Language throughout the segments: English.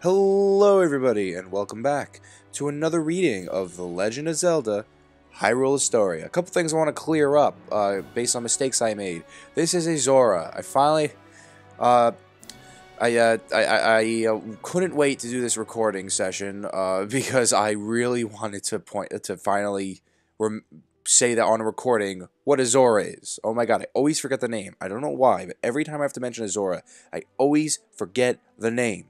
Hello everybody, and welcome back to another reading of The Legend of Zelda Hyrule Historia. A couple things I want to clear up based on mistakes I made. This is a Zora. I finally, I couldn't wait to do this recording session because I really wanted to finally say that on a recording what a Zora is. Oh my god, I always forget the name. I don't know why, but every time I have to mention a Zora, I always forget the name.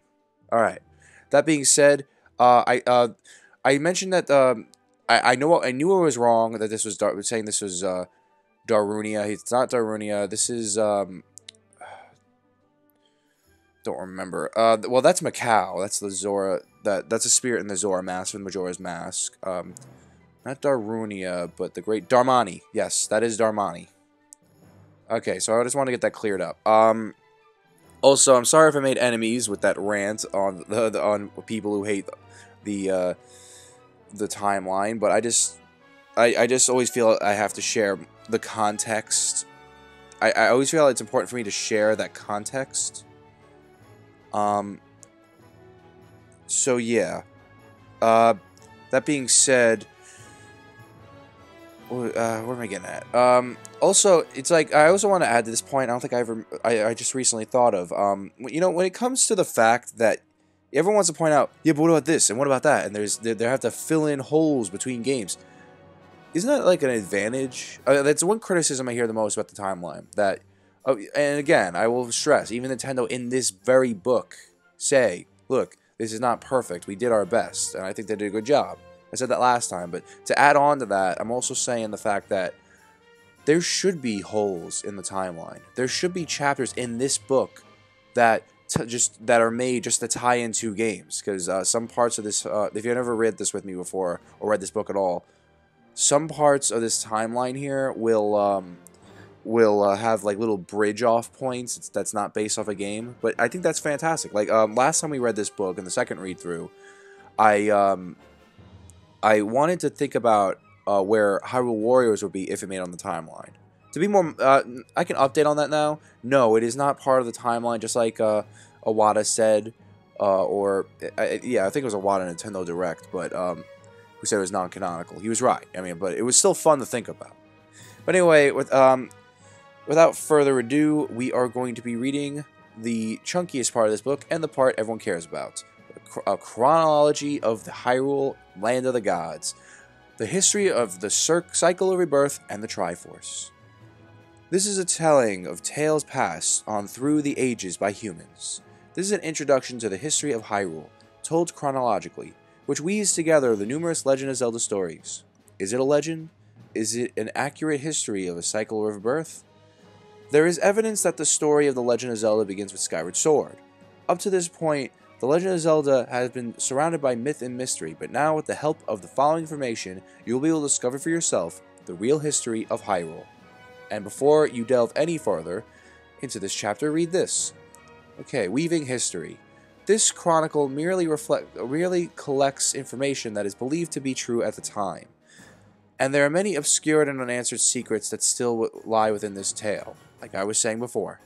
Alright, that being said, I mentioned that, I knew I was wrong, that this was, saying this was, Darunia. It's not Darunia, this is, don't remember. Well, that's Macau, that's the Zora, that's a spirit in the Zora mask, in Majora's Mask. Not Darunia, but the Great Darmani. Yes, that is Darmani. Okay, so I just want to get that cleared up. Also, I'm sorry if I made enemies with that rant on on people who hate the timeline, but I just always feel I have to share the context. I always feel it's important for me to share that context. So yeah. That being said, where am I getting at? Also, it's like, I also want to add to this point, I don't think I just recently thought of, you know, when it comes to the fact that everyone wants to point out, yeah, but what about this, and what about that, and they have to fill in holes between games. Isn't that like an advantage? That's one criticism I hear the most about the timeline, that, and again, I will stress, even Nintendo in this very book say, look, this is not perfect, we did our best, and I think they did a good job. I said that last time, but to add on to that, I'm also saying the fact that there should be holes in the timeline. There should be chapters in this book that are made just to tie into games. Because some parts of this, if you've never read this with me before or read this book at all, some parts of this timeline here will have like little bridge off points that's not based off a game. But I think that's fantastic. Like last time we read this book in the second read through, I wanted to think about where Hyrule Warriors would be if it made on the timeline. To be more, I can update on that now. No, it is not part of the timeline, just like Iwata said, yeah, I think it was Iwata Nintendo Direct, but who said it was non-canonical. He was right. I mean, but it was still fun to think about. But anyway, without further ado, we are going to be reading the chunkiest part of this book and the part everyone cares about. A chronology of the Hyrule Land of the Gods, the history of the cycle of rebirth and the Triforce. This is a telling of tales passed on through the ages by humans. This is an introduction to the history of Hyrule, told chronologically, which weaves together the numerous Legend of Zelda stories. Is it a legend? Is it an accurate history of a cycle of rebirth? There is evidence that the story of the Legend of Zelda begins with Skyward Sword. Up to this point, The Legend of Zelda has been surrounded by myth and mystery, but now with the help of the following information, you will be able to discover for yourself the real history of Hyrule. And before you delve any further into this chapter, read this. Okay, weaving history. This chronicle merely collects information that is believed to be true at the time. And there are many obscured and unanswered secrets that still lie within this tale, like I was saying before.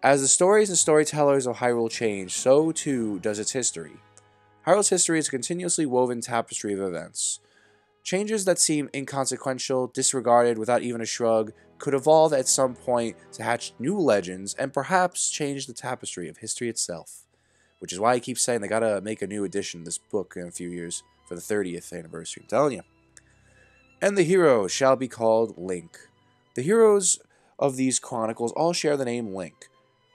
As the stories and storytellers of Hyrule change, so too does its history. Hyrule's history is a continuously woven tapestry of events. Changes that seem inconsequential, disregarded without even a shrug, could evolve at some point to hatch new legends and perhaps change the tapestry of history itself. Which is why I keep saying they gotta make a new edition of this book in a few years for the 30th anniversary, I'm telling you. And the hero shall be called Link. The heroes of these chronicles all share the name Link.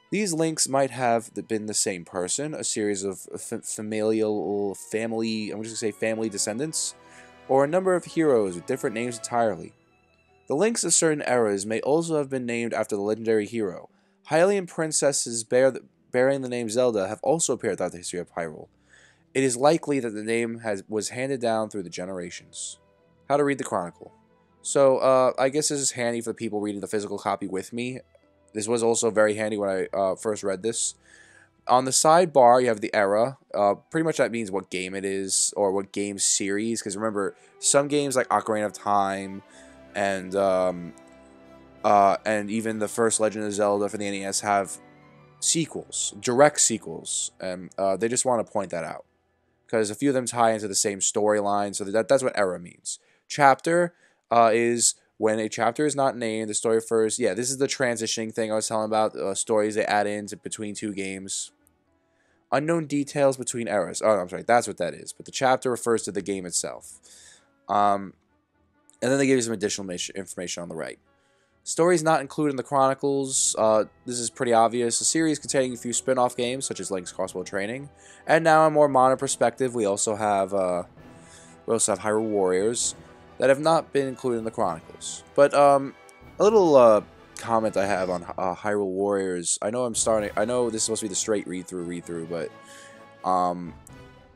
These links might have been the same person, a series of family descendants, or a number of heroes with different names entirely. The links of certain eras may also have been named after the legendary hero. Hylian princesses bearing the name Zelda have also appeared throughout the history of Hyrule. It is likely that the name was handed down through the generations. How to read the chronicle. So, I guess this is handy for the people reading the physical copy with me. This was also very handy when I first read this. On the sidebar, you have the era. Pretty much that means what game it is, or what game series. Because remember, some games like Ocarina of Time, and even the first Legend of Zelda for the NES have sequels, direct sequels, and they just want to point that out because a few of them tie into the same storyline. So that's what era means. Chapter is when a chapter is not named. The story refers. Yeah, this is the transitioning thing I was telling about. Stories they add in between two games. Unknown details between eras. Oh, I'm sorry. That's what that is. But the chapter refers to the game itself. And then they give you some additional information on the right. Stories not included in the Chronicles. This is pretty obvious. A series containing a few spin-off games, such as Link's Crossbow Training. And now, a more modern perspective, we also have Hyrule Warriors that have not been included in the Chronicles. But a little comment I have on Hyrule Warriors. I know this is supposed to be the straight read-through, but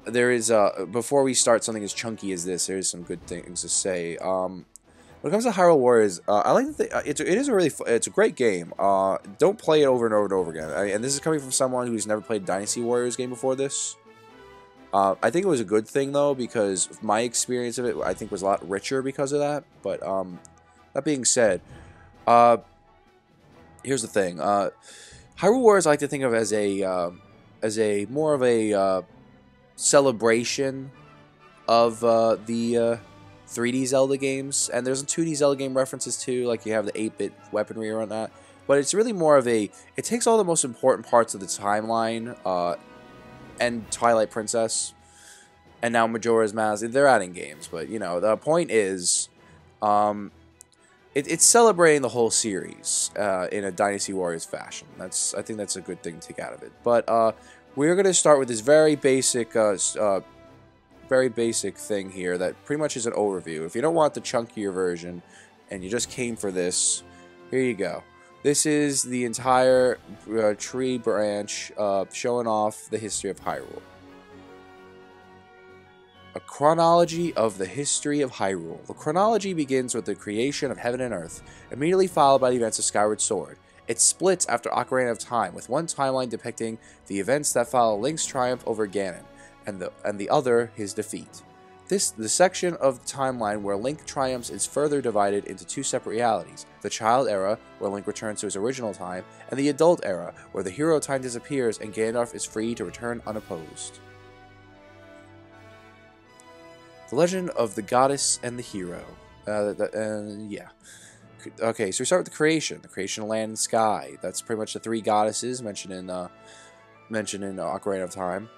there is before we start something as chunky as this, there's some good things to say. When it comes to Hyrule Warriors, I like it's a great game. Don't play it over and over and over again. And this is coming from someone who's never played Dynasty Warriors game before this. I think it was a good thing though, because my experience of it I think was a lot richer because of that. But that being said, here's the thing. Hyrule Warriors I like to think of as a more of a celebration of the 3D Zelda games, and there's 2D Zelda game references too, like you have the 8-bit weaponry around that, but it's really more of it takes all the most important parts of the timeline, and Twilight Princess, and now Majora's Mask, they're adding games, but, you know, the point is, it's celebrating the whole series, in a Dynasty Warriors fashion. I think that's a good thing to take out of it, but, we're going to start with this very basic thing here that pretty much is an overview. If you don't want the chunkier version and you just came for this, here you go. This is the entire tree branch showing off the history of Hyrule. A chronology of the history of Hyrule. The chronology begins with the creation of heaven and earth, immediately followed by the events of Skyward Sword. It splits after Ocarina of Time, with one timeline depicting the events that follow Link's triumph over Ganon, and the other his defeat. The section of the timeline where Link triumphs is further divided into two separate realities: the child era, where Link returns to his original time, and the adult era, where the hero time disappears and Ganondorf is free to return unopposed. The legend of the goddess and the hero. Yeah. Okay, so we start with the creation of land and sky. That's pretty much the three goddesses mentioned in Ocarina of Time.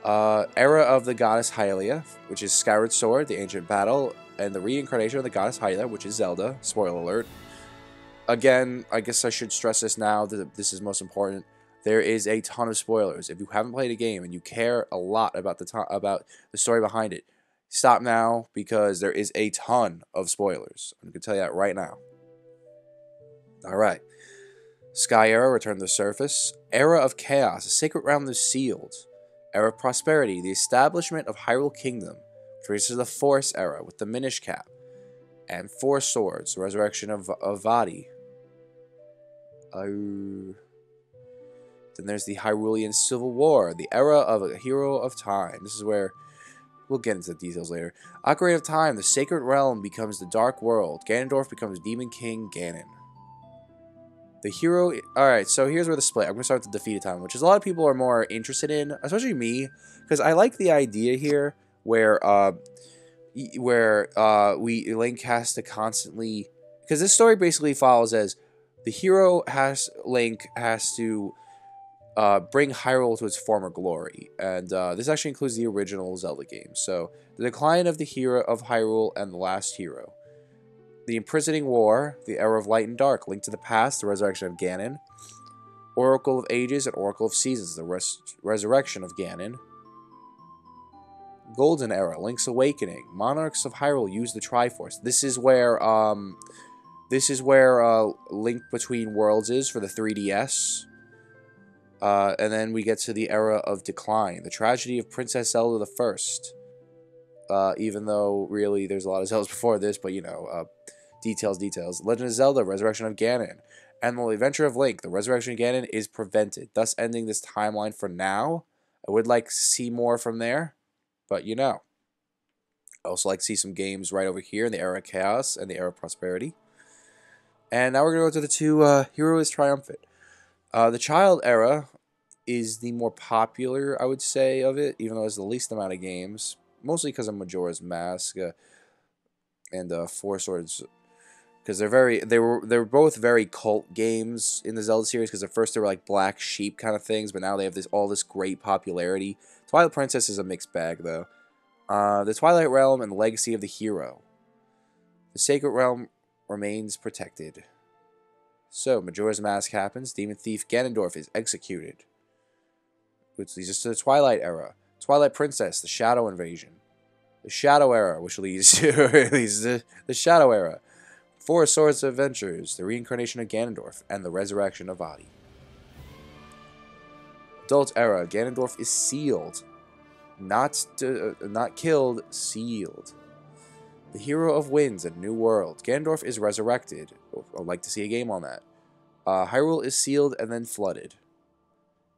Era of the goddess Hylia, which is Skyward Sword, the ancient battle, and the reincarnation of the goddess Hylia, which is Zelda. Spoiler alert. Again, I guess I should stress this now, that this is most important. There is a ton of spoilers. If you haven't played a game and you care a lot about the story behind it, stop now, because there is a ton of spoilers. I'm going to tell you that right now. Alright. Sky Era, Return to the Surface. Era of Chaos, a sacred realm is sealed. Era of Prosperity, the establishment of Hyrule Kingdom. Traces the Force Era with the Minish Cap. And Four Swords, the resurrection of Vadi. Then there's the Hyrulean Civil War, the Era of a Hero of Time. This is where we'll get into the details later. Ocarina of Time, the Sacred Realm becomes the Dark World. Ganondorf becomes Demon King Ganon. The hero... Alright, so here's where the split. I'm going to start with the defeated time, which is a lot of people are more interested in, especially me, because I like the idea here where Link has to constantly... Because this story basically follows as Link has to bring Hyrule to its former glory, and this actually includes the original Zelda game. So, the decline of the hero of Hyrule and the last hero. The Imprisoning War, the Era of Light and Dark, Link to the Past, the resurrection of Ganon. Oracle of Ages and Oracle of Seasons, the resurrection of Ganon. Golden Era, Link's Awakening. Monarchs of Hyrule use the Triforce. This is where Link Between Worlds is for the 3DS. And then we get to the Era of Decline, the tragedy of Princess Zelda I. Even though, really, there's a lot of Zeldas before this, but, you know, details. Legend of Zelda, Resurrection of Ganon. And the Adventure of Link, the Resurrection of Ganon, is prevented, thus ending this timeline for now. I would like to see more from there, but, you know. I also like to see some games right over here in the Era of Chaos and the Era of Prosperity. And now we're going to go to the two Hero is Triumphant. The child era is the more popular, I would say, of it, even though it's the least amount of games. Mostly because of Majora's Mask and Four Swords, because they were both very cult games in the Zelda series. Because at first they were like black sheep kind of things, but now they have all this great popularity. Twilight Princess is a mixed bag though. The Twilight Realm and the Legacy of the Hero. The Sacred Realm remains protected. So Majora's Mask happens. Demon Thief Ganondorf is executed, which leads us to the Twilight era. Twilight Princess, the Shadow Invasion. The Shadow Era, which leads to the Shadow Era. Four Swords Adventures, the reincarnation of Ganondorf, and the resurrection of Adi. Adult Era, Ganondorf is sealed. Not killed, sealed. The Hero of Winds, a new world. Ganondorf is resurrected. I'd like to see a game on that. Hyrule is sealed and then flooded.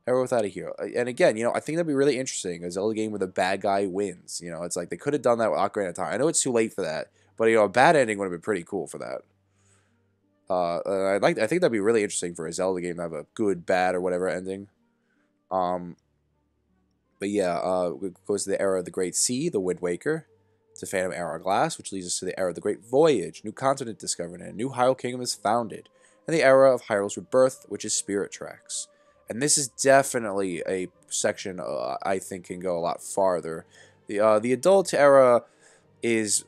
Era without a hero. And again, I think that'd be really interesting. A Zelda game where the bad guy wins. It's like they could have done that with Ocarina of Time. I know it's too late for that, but a bad ending would have been pretty cool for that. I think that'd be really interesting for a Zelda game to have a good, bad, or whatever ending. But yeah, it goes to the era of the Great Sea, the Wind Waker. To Phantom Hourglass, which leads us to the era of the Great Voyage. New continent discovered and a new Hyrule Kingdom is founded. And the era of Hyrule's rebirth, which is Spirit Tracks. And this is definitely a section I think can go a lot farther. The adult era is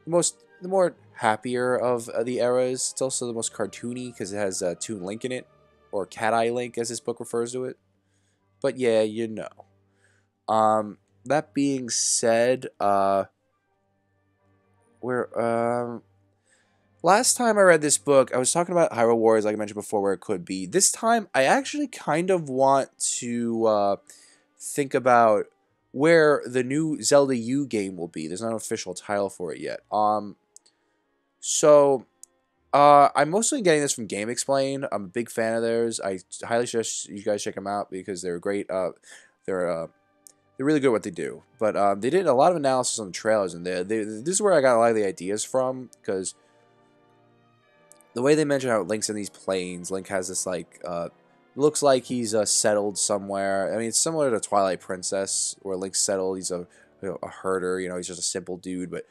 the more happier of the eras. It's also the most cartoony because it has Toon Link in it, or Cat Eye Link as this book refers to it. But yeah, that being said, last time I read this book, I was talking about Hyrule Warriors, like I mentioned before, where it could be. This time, I actually kind of want to think about where the new Zelda U game will be. There's not an official title for it yet. I'm mostly getting this from Game Explain. I'm a big fan of theirs. I highly suggest you guys check them out because they're great. They're really good at what they do. But they did a lot of analysis on the trailers, and this is where I got a lot of the ideas from, because the way they mention how Link's in these plains, Link has this, like, looks like he's settled somewhere. I mean, it's similar to Twilight Princess, where Link's settled. He's a herder, he's just a simple dude, but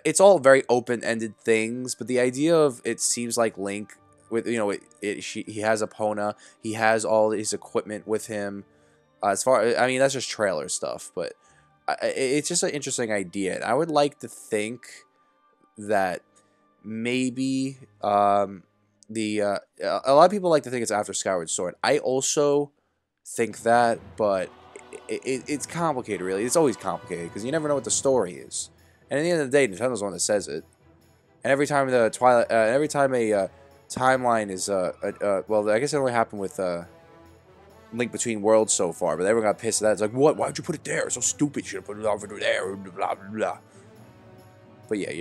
it's all very open-ended things. But the idea of it seems like Link, with he has Epona, he has all his equipment with him. I mean, that's just trailer stuff, but it's just an interesting idea. And I would like to think that maybe a lot of people like to think it's after Skyward Sword. I also think that, but it's complicated, really. It's always complicated because you never know what the story is. And at the end of the day, Nintendo's the one that says it. And every time a timeline is well, I guess it only happened with Link Between Worlds so far, but everyone got pissed at that. It's like, what? Why'd you put it there? It's so stupid. You should have put it over there. Blah, blah, blah. But yeah,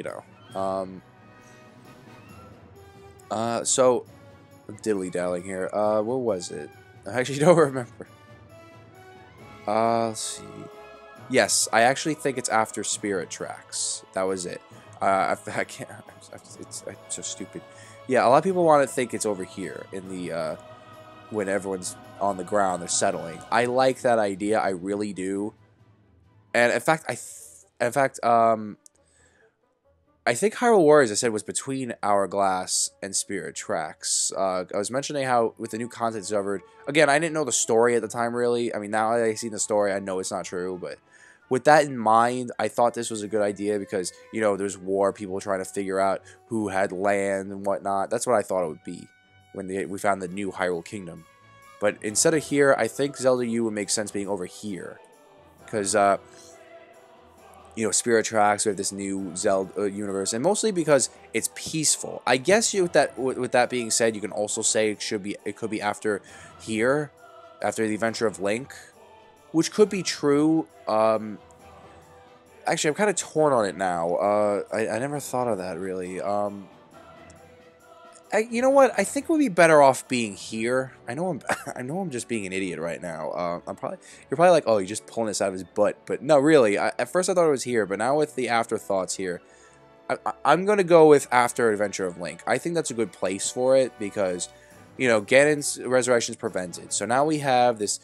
so diddly-dallying here. Where was it? I actually don't remember. Let's see. Yes, I actually think it's after Spirit Tracks. That was it. I can't. It's so stupid. Yeah, a lot of people want to think it's over here in the when everyone's on the ground, they're settling. I like that idea. I really do. And in fact, I think Hyrule Warriors, I said, was between Hourglass and Spirit Tracks. I was mentioning how with the new content discovered, again, I didn't know the story at the time, really. I mean, now that I've seen the story, I know it's not true, but with that in mind, I thought this was a good idea because, there's war, people trying to figure out who had land and whatnot. That's what I thought it would be when we found the new Hyrule Kingdom. But instead of here, I think Zelda U would make sense being over here. Because, Spirit Tracks, we have this new Zelda universe, and mostly because it's peaceful. I guess with that being said, you can also say it could be after here, after the adventure of Link, which could be true. Actually, I'm kind of torn on it now. I never thought of that really. You know what? I think we'd be better off being here. I know I'm just being an idiot right now. You're probably like, oh, you're just pulling this out of his butt. But no, really. At first I thought it was here, but now with the afterthoughts here, I'm gonna go with after Adventure of Link. I think that's a good place for it because you know, Ganon's resurrection is prevented. So now we have this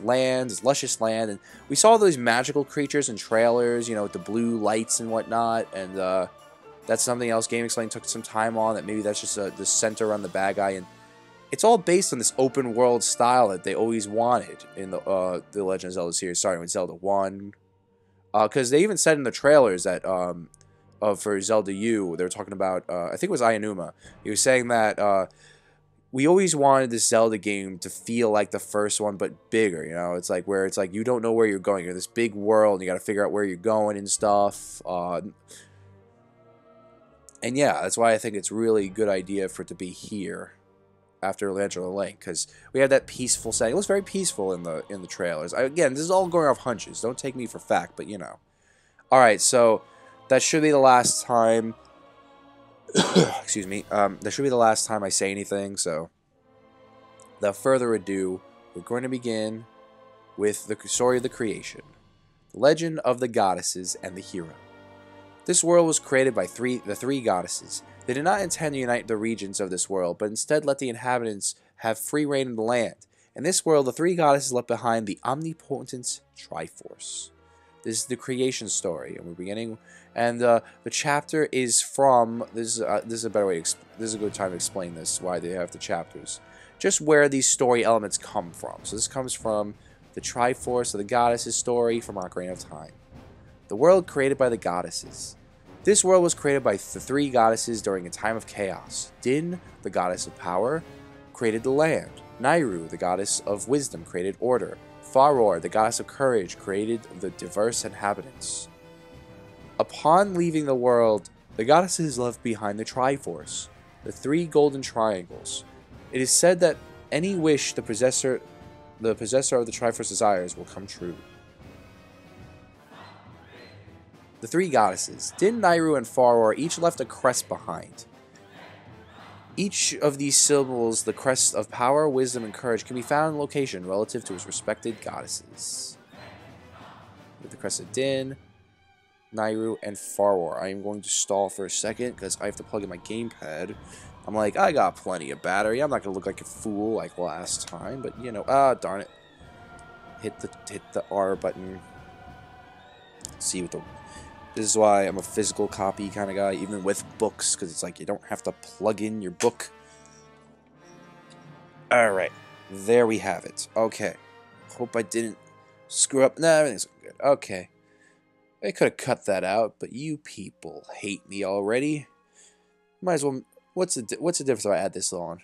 land, this luscious land, and we saw those magical creatures in trailers, you know, with the blue lights and whatnot, and that's something else Game Explain took some time on, that maybe that's just the center on the bad guy, and it's all based on this open world style that they always wanted in the Legend of Zelda series, starting with Zelda 1, because they even said in the trailers that, for Zelda U, they were talking about, I think it was Ayanuma, he was saying that, we always wanted this Zelda game to feel like the first one, but bigger, you know? It's like, where it's like, you don't know where you're going. You're in this big world, and you gotta figure out where you're going and stuff. And yeah, that's why I think it's really a good idea for it to be here after Legend of the Link, because we have that peaceful setting. It looks very peaceful in the trailers. Again, this is all going off hunches. Don't take me for fact, but you know. Alright, so that should be the last time... excuse me, that should be the last time I say anything, so without further ado, we're going to begin with the story of the creation, the legend of the goddesses and the hero. This world was created by the three goddesses. They did not intend to unite the regions of this world, but instead let the inhabitants have free reign of the land. In this world, the three goddesses left behind the omnipotent Triforce. This is the creation story, and we're beginning. And the chapter is from this is a better way. This is a good time to explain this. Why they have the chapters, just where these story elements come from. So this comes from the Triforce of the Goddesses story from Ocarina of Time. The world created by the goddesses. This world was created by the three goddesses during a time of chaos. Din, the goddess of power, created the land. Nayru, the goddess of wisdom, created order. Faror, the goddess of courage, created the diverse inhabitants. Upon leaving the world, the goddesses left behind the Triforce, the three golden triangles. It is said that any wish the possessor of the Triforce desires will come true. The three goddesses, Din, Nayru, and Faror, each left a crest behind. Each of these symbols, the crest of power, wisdom, and courage, can be found in location relative to its respected goddesses. With the crest of Din, Nayru, and Faror. I am going to stall for a second because I have to plug in my gamepad. I'm like, I got plenty of battery. I'm not going to look like a fool like last time, but you know, darn it. Hit the R button. See what the... This is why I'm a physical copy kind of guy, even with books, because it's like you don't have to plug in your book. Alright, there we have it. Okay. Hope I didn't screw up. Nah, everything's good. Okay. I could have cut that out, but you people hate me already. Might as well... What's the difference if I add this on?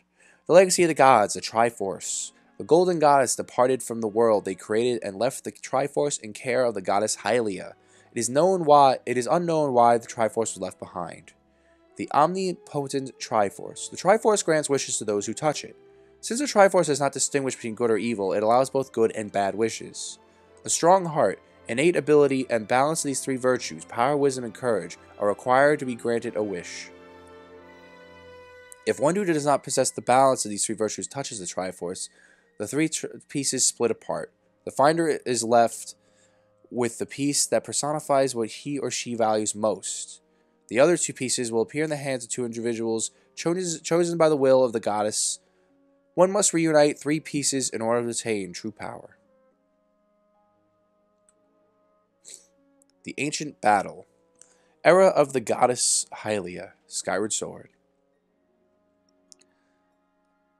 The legacy of the gods, the Triforce. The golden goddess departed from the world they created and left the Triforce in care of the goddess Hylia. It is unknown why the Triforce was left behind. The omnipotent Triforce. The Triforce grants wishes to those who touch it. Since the Triforce does not distinguish between good or evil, it allows both good and bad wishes. A strong heart, innate ability, and balance of these three virtues, power, wisdom, and courage, are required to be granted a wish. If one who does not possess the balance of these three virtues touches the Triforce, the three pieces split apart. The finder is left with the piece that personifies what he or she values most. The other two pieces will appear in the hands of two individuals chosen by the will of the goddess. One must reunite three pieces in order to attain true power. The Ancient Battle. Era of the Goddess Hylia. Skyward Sword.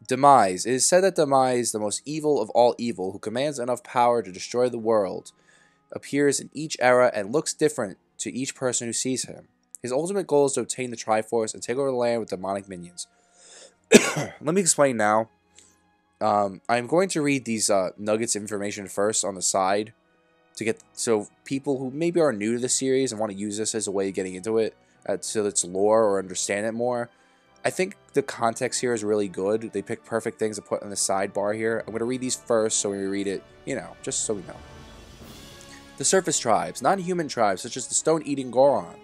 Demise. It is said that Demise, the most evil of all evil, who commands enough power to destroy the world, appears in each era and looks different to each person who sees him. His ultimate goal is to obtain the Triforce and take over the land with demonic minions. Let me explain now. I'm going to read these nuggets of information first on the side so people who maybe are new to the series and want to use this as a way of getting into it, so its lore or understand it more. I think the context here is really good. They pick perfect things to put in the sidebar here. I'm going to read these first so when we read it, you know, just so we know. The surface tribes, non-human tribes such as the stone-eating Goron,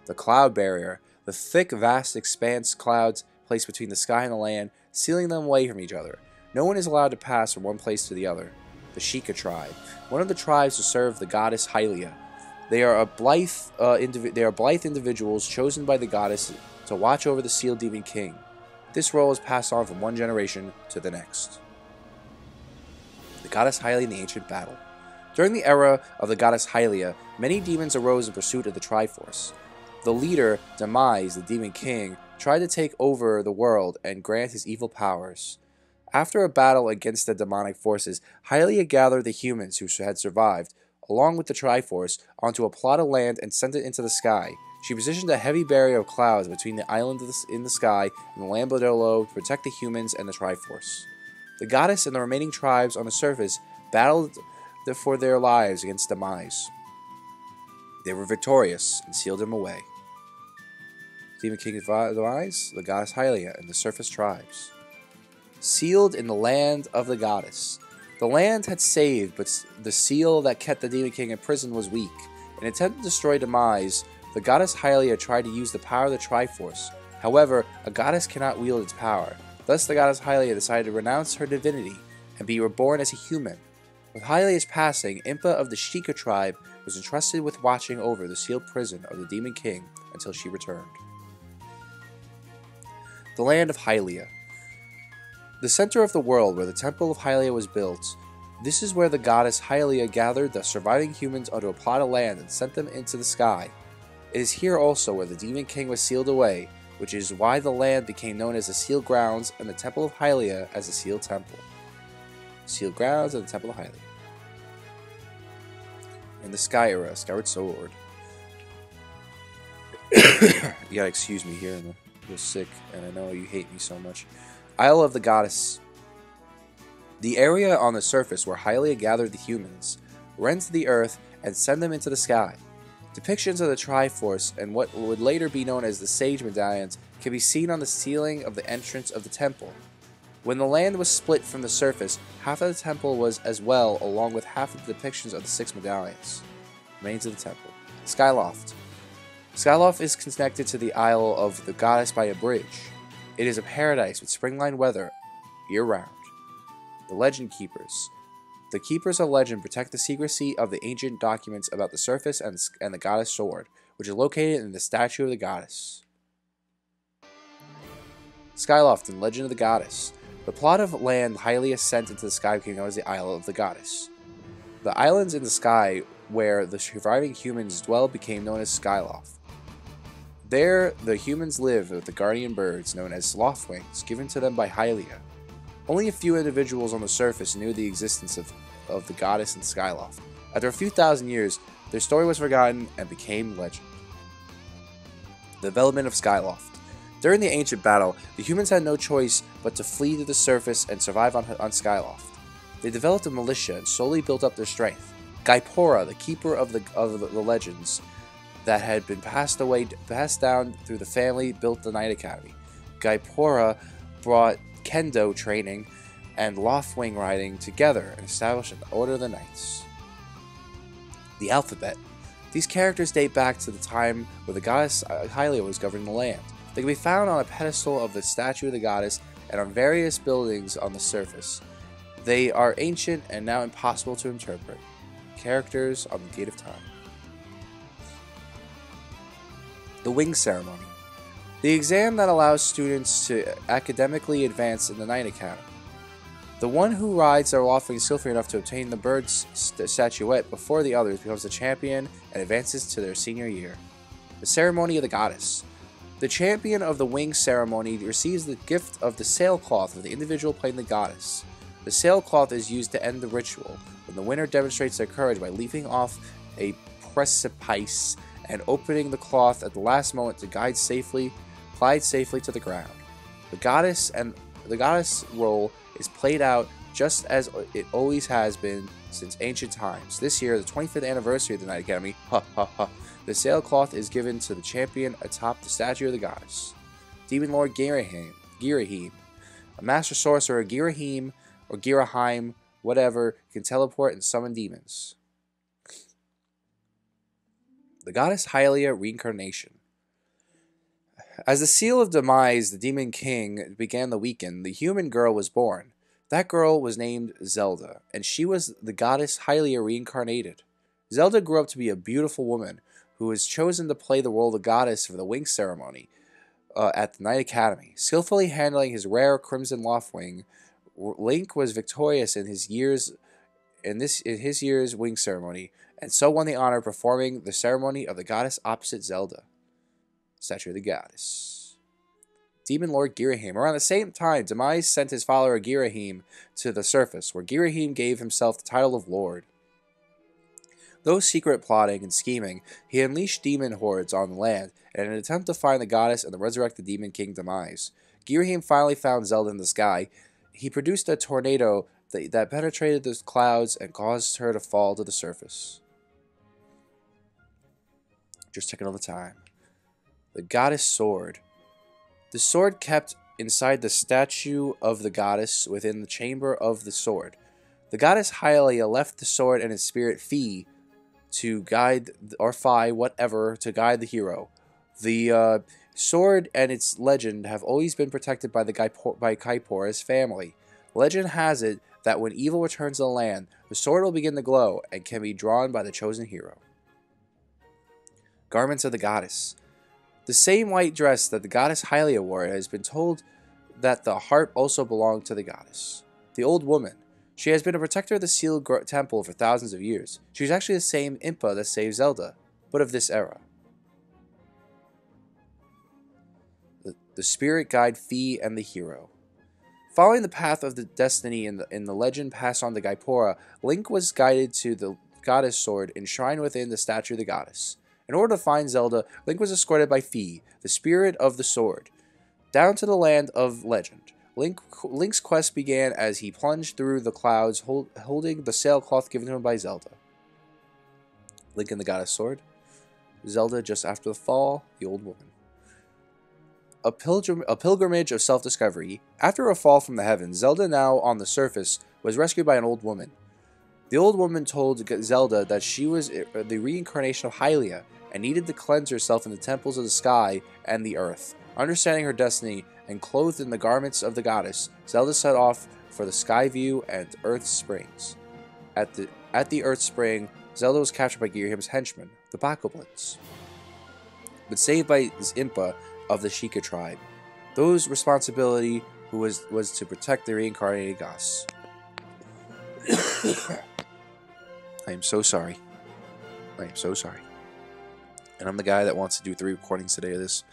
the cloud barrier, the thick, vast expanse clouds placed between the sky and the land, sealing them away from each other. No one is allowed to pass from one place to the other. The Sheikah tribe, one of the tribes to serve the goddess Hylia. They are blithe individuals chosen by the goddess to watch over the Seal Demon King. This role is passed on from one generation to the next. The goddess Hylia in the ancient battle. During the era of the goddess Hylia, many demons arose in pursuit of the Triforce. The leader, Demise, the demon king, tried to take over the world and grant his evil powers. After a battle against the demonic forces, Hylia gathered the humans who had survived, along with the Triforce, onto a plot of land and sent it into the sky. She positioned a heavy barrier of clouds between the island in the sky and the land below to protect the humans and the Triforce. The goddess and the remaining tribes on the surface battled for their lives against Demise. They were victorious and sealed him away. Demon King Demise, the goddess Hylia, and the surface tribes. Sealed in the land of the goddess. The land had saved, but the seal that kept the Demon King in prison was weak. In an attempt to destroy Demise, the goddess Hylia tried to use the power of the Triforce. However, a goddess cannot wield its power. Thus, the goddess Hylia decided to renounce her divinity and be reborn as a human. With Hylia's passing, Impa of the Sheikah tribe was entrusted with watching over the sealed prison of the Demon King until she returned. The land of Hylia. The center of the world where the temple of Hylia was built. This is where the goddess Hylia gathered the surviving humans onto a plot of land and sent them into the sky. It is here also where the Demon King was sealed away, which is why the land became known as the Sealed Grounds and the Temple of Hylia as the Sealed Temple. Sealed Grounds and the Temple of Hylia. In the Sky Era, Skyward Sword. You gotta excuse me here, I'm a little sick, and I know you hate me so much. Isle of the Goddess. The area on the surface where Hylia gathered the humans, rent the earth, and send them into the sky. Depictions of the Triforce and what would later be known as the Sage Medallions can be seen on the ceiling of the entrance of the temple. When the land was split from the surface, half of the temple was as well, along with half of the depictions of the 6 medallions. Remains of the temple. Skyloft. Skyloft is connected to the Isle of the Goddess by a bridge. It is a paradise with springline weather year-round. The Legend Keepers. The Keepers of Legend protect the secrecy of the ancient documents about the surface and the Goddess Sword, which is located in the statue of the Goddess. Skyloft and Legend of the Goddess. The plot of land Hylia sent into the sky became known as the Isle of the Goddess. The islands in the sky where the surviving humans dwell became known as Skyloft. There, the humans lived with the guardian birds known as Slothwings, given to them by Hylia. Only a few individuals on the surface knew the existence of the goddess in Skyloft. After a few thousand years, their story was forgotten and became legend. The development of Skyloft. During the ancient battle, the humans had no choice but to flee to the surface and survive on Skyloft. They developed a militia and slowly built up their strength. Gaipora, the keeper of the legends that had been passed down through the family, built the Knight Academy. Gaipora brought kendo training and Lothwing riding together and established the Order of the Knights. The Alphabet. These characters date back to the time where the goddess Hylia was governing the land. They can be found on a pedestal of the statue of the goddess and on various buildings on the surface. They are ancient and now impossible to interpret. Characters on the Gate of Time. The Wing Ceremony. The exam that allows students to academically advance in the Knight Academy. The one who rides their Lothwing skillfully enough to obtain the bird's statuette before the others becomes the champion and advances to their senior year. The Ceremony of the Goddess. The champion of the Wing Ceremony receives the gift of the sailcloth of the individual playing the goddess. The sailcloth is used to end the ritual, when the winner demonstrates their courage by leaping off a precipice and opening the cloth at the last moment to glide safely to the ground. The goddess role is played out just as it always has been since ancient times. This year, the 25th anniversary of the Knight Academy, the sailcloth is given to the champion atop the statue of the goddess. Demon Lord Girahim, a master sorcerer, Girahim or Girahim, whatever, can teleport and summon demons. The goddess Hylia reincarnation. As the seal of demise, the Demon King began to weaken, the human girl was born. That girl was named Zelda, and she was the goddess Hylia reincarnated. Zelda grew up to be a beautiful woman who was chosen to play the role of the goddess for the Wing Ceremony. at the Knight Academy. Skillfully handling his rare Crimson Loftwing, Link was victorious in his year's wing ceremony, and so won the honor of performing the ceremony of the goddess opposite Zelda. Statue of the Goddess. Demon Lord Girahim. Around the same time, Demise sent his follower Girahim to the surface, where Girahim gave himself the title of Lord. Though secret plotting and scheming, he unleashed demon hordes on the land in an attempt to find the goddess and to resurrect the Demon King Demise. Girahim finally found Zelda in the sky. He produced a tornado that penetrated the clouds and caused her to fall to the surface. Just checking on the time. The Goddess Sword. The sword kept inside the statue of the goddess within the chamber of the sword. The goddess Hylia left the sword and its spirit Fi to guide, or Phi, whatever, to guide the hero. The sword and its legend have always been protected by Kaipora's family. Legend has it that when evil returns to the land, the sword will begin to glow and can be drawn by the chosen hero. Garments of the Goddess. The same white dress that the goddess Hylia wore has been told that the heart also belonged to the goddess. The Old Woman. She has been a protector of the sealed temple for thousands of years. She was actually the same Impa that saved Zelda, but of this era. The spirit guide Fi and the hero. Following the path of the destiny in the legend passed on to Gaipora, Link was guided to the goddess sword enshrined within the statue of the goddess. In order to find Zelda, Link was escorted by Fi, the spirit of the sword, down to the land of legend. Link's quest began as he plunged through the clouds holding the sailcloth given to him by Zelda. Link and the goddess sword. Zelda just after the fall, the Old Woman. A pilgrimage of self-discovery. After a fall from the heavens, Zelda, now on the surface, was rescued by an old woman. The old woman told Zelda that she was the reincarnation of Hylia and needed to cleanse herself in the temples of the sky and the earth. Understanding her destiny and clothed in the garments of the goddess, Zelda set off for the Sky View and Earth Springs. At the Earth Spring, Zelda was captured by Girahim's henchmen, the Bokoblins, but saved by his Impa of the Sheikah tribe. Those responsibility who was to protect the reincarnated goddess. I am so sorry. I am so sorry. And I'm the guy that wants to do 3 recordings today of this.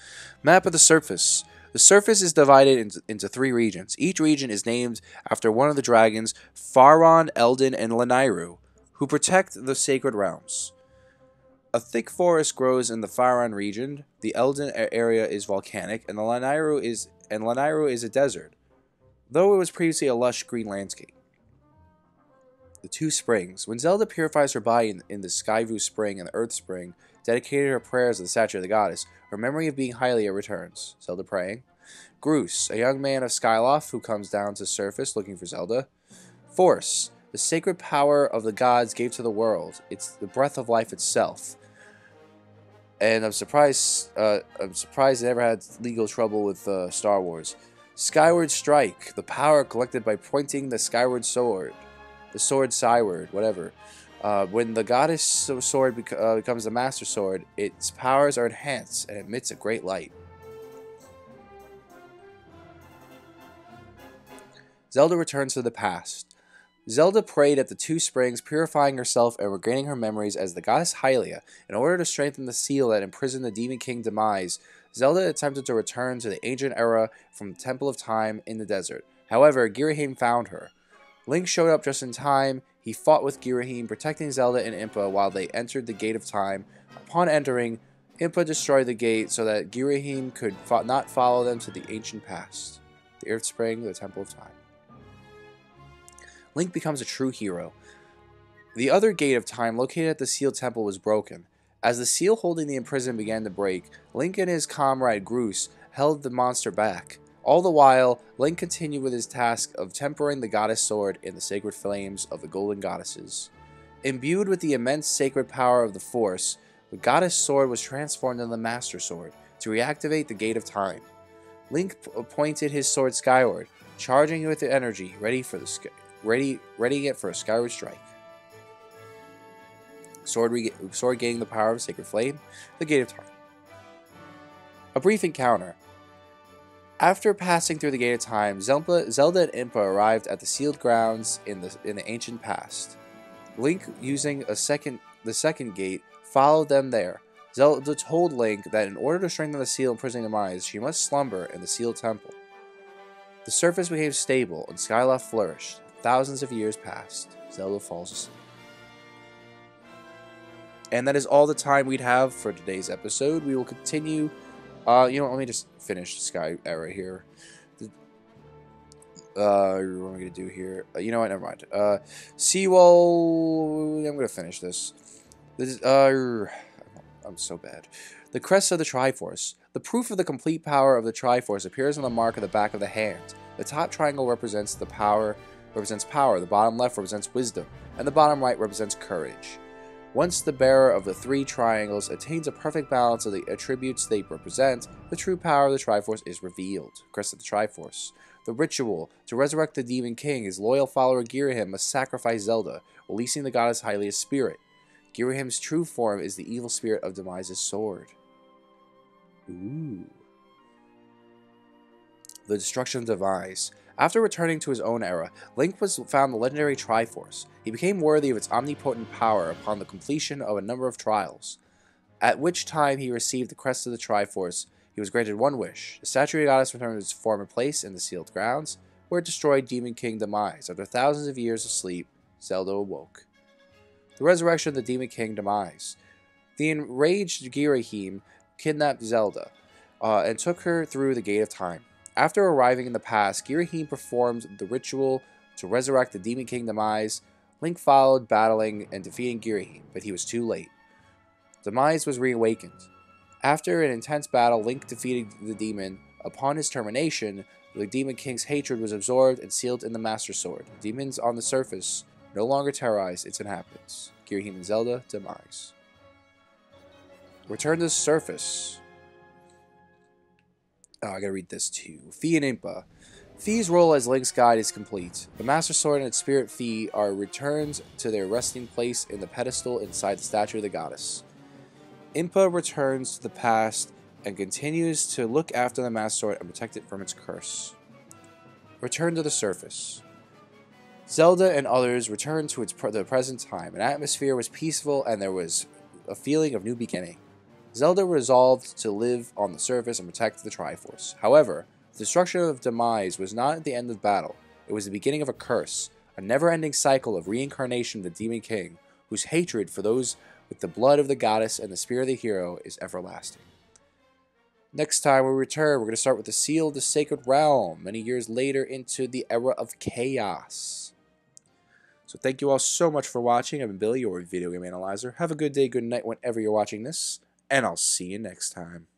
Map of the surface. The surface is divided into 3 regions. Each region is named after one of the dragons, Faron, Eldin, and Lanayru, who protect the sacred realms. A thick forest grows in the Faron region. The Eldin area is volcanic, and Lanayru is a desert, though it was previously a lush green landscape. The 2 springs. When Zelda purifies her body in the Skyview Spring and the Earth Spring, dedicated her prayers to the statue of the goddess, her memory of being Hylia returns. Zelda praying. Groose, a young man of Skyloft who comes down to surface looking for Zelda. Force, the sacred power of the gods gave to the world. It's the breath of life itself. And I'm surprised they never had legal trouble with Star Wars. Skyward Strike, the power collected by pointing the skyward sword. The sword skyward, whatever. When the goddess sword becomes the master sword, its powers are enhanced and emits a great light. Zelda returns to the past. Zelda prayed at the 2 springs, purifying herself and regaining her memories as the goddess Hylia. In order to strengthen the seal that imprisoned the Demon King Demise, Zelda attempted to return to the ancient era from the Temple of Time in the desert. However, Girahim found her. Link showed up just in time. He fought with Girahim, protecting Zelda and Impa while they entered the Gate of Time. Upon entering, Impa destroyed the gate so that Girahim could not follow them to the ancient past. The Earth Spring, the Temple of Time. Link becomes a true hero. The other Gate of Time located at the Sealed Temple was broken. As the seal holding the imprisoned began to break, Link and his comrade Groose held the monster back. All the while, Link continued with his task of tempering the goddess sword in the sacred flames of the golden goddesses. Imbued with the immense sacred power of the Force, the goddess sword was transformed into the Master Sword to reactivate the Gate of Time. Link pointed his sword skyward, charging it with the energy, readying it for a skyward strike. Sword gaining the power of sacred flame, the Gate of Time. A brief encounter. After passing through the Gate of Time, Zelda and Impa arrived at the sealed grounds in the ancient past. Link, using the second gate, followed them there. Zelda told Link that in order to strengthen the seal imprisoning Demise, she must slumber in the sealed temple. The surface became stable, and Skyloft flourished. Thousands of years passed. Zelda falls asleep. And that is all the time we'd have for today's episode. We will continue. Let me just finish Sky Era here. What am I going to do here? You know what? Never mind. Seawall. I'm going to finish this. I'm so bad. The crest of the Triforce. The proof of the complete power of the Triforce appears on the mark of the back of the hand. The top triangle represents power. The bottom left represents wisdom, and the bottom right represents courage. Once the bearer of the three triangles attains a perfect balance of the attributes they represent, the true power of the Triforce is revealed. Crest of the Triforce. The ritual. To resurrect the Demon King, his loyal follower Girahim must sacrifice Zelda, releasing the goddess Hylia's spirit. Girahim's true form is the evil spirit of Demise's sword. Ooh. The destruction of Demise. After returning to his own era, Link found the legendary Triforce. He became worthy of its omnipotent power upon the completion of a number of trials, at which time he received the crest of the Triforce. He was granted one wish. The statue of the goddess returned to its former place in the sealed grounds, where it destroyed Demon King Demise. After thousands of years of sleep, Zelda awoke. The resurrection of the Demon King Demise. The enraged Girahim kidnapped Zelda and took her through the Gate of Time. After arriving in the past, Girahim performed the ritual to resurrect the Demon King Demise. Link followed, battling and defeating Girahim, but he was too late. Demise was reawakened. After an intense battle, Link defeated the demon. Upon his termination, the Demon King's hatred was absorbed and sealed in the Master Sword. Demons on the surface no longer terrorize its inhabitants. Girahim and Zelda, Demise. Return to the surface. Oh, I gotta read this too. Fi and Impa. Fi's role as Link's guide is complete. The Master Sword and its spirit Fi are returned to their resting place in the pedestal inside the statue of the goddess. Impa returns to the past and continues to look after the Master Sword and protect it from its curse. Return to the surface. Zelda and others returned to the present time. An atmosphere was peaceful and there was a feeling of new beginning. Zelda resolved to live on the surface and protect the Triforce. However, the destruction of Demise was not the end of battle. It was the beginning of a curse, a never-ending cycle of reincarnation of the Demon King, whose hatred for those with the blood of the goddess and the spirit of the hero is everlasting. Next time we return, we're going to start with the Seal of the Sacred Realm, many years later into the Era of Chaos. So thank you all so much for watching. I've been Billy, your video game analyzer. Have a good day, good night, whenever you're watching this. And I'll see you next time.